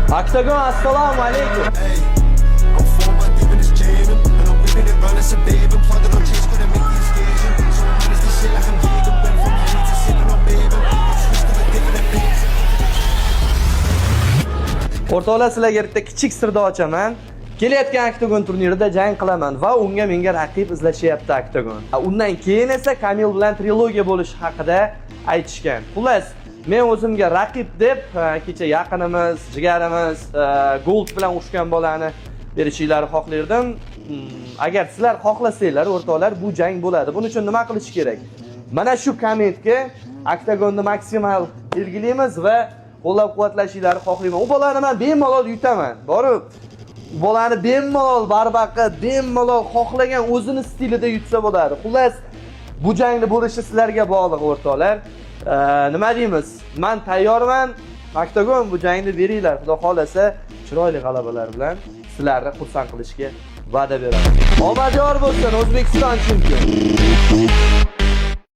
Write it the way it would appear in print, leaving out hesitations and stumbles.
Oktagon, assalomu alaykum. I'm for my deep in this jamming, and I'm winning it round as a baby. Plotted on chase, couldn't make the escasion. So I'm honest, this shit like I'm Jaeger. Went from honey to sipping on baby. I'm switched to a different beat. O'rtoqlar, sizlarga bitta kichik sirni ochaman. Kelayotgan Oktagon turnirida jang qilaman va unga menga raqib izlashyapti Oktagon. Undan keyin esa Kamil bilan trilogiya bo'lishi haqida aytishgan. Xullas, men o'zimga raqib deb kecha yaqinimiz, jigarimiz Gold bilan urushgan bolani berishingizni xohlardim. Agar sizlar xohlasanglar, o'rtoqlar, bu jang bo'ladi. Buning uchun nima qilish kerak? Mana shu kommentga Oktagonni maksimal belgilaymiz va qo'llab-quvvatlashinglarni xohlayman. U bolani men bemalol yutaman. Borib, u bolani bemalol barbaqa, bemalol xohlagan o'zini stilida yutsa bo'ladi. Xullas, bu jangni bo'lishi sizlarga bog'liq, o'rtoqlar. Nima deymiz? Men tayyorman. Oktagon, bu jangni beringlar. Xudo xolasa, chiroyli g'alabalar bilan sizlarni xursand qilishga va'da beraman. Omad yor bo'lsin, O'zbekiston chempioni.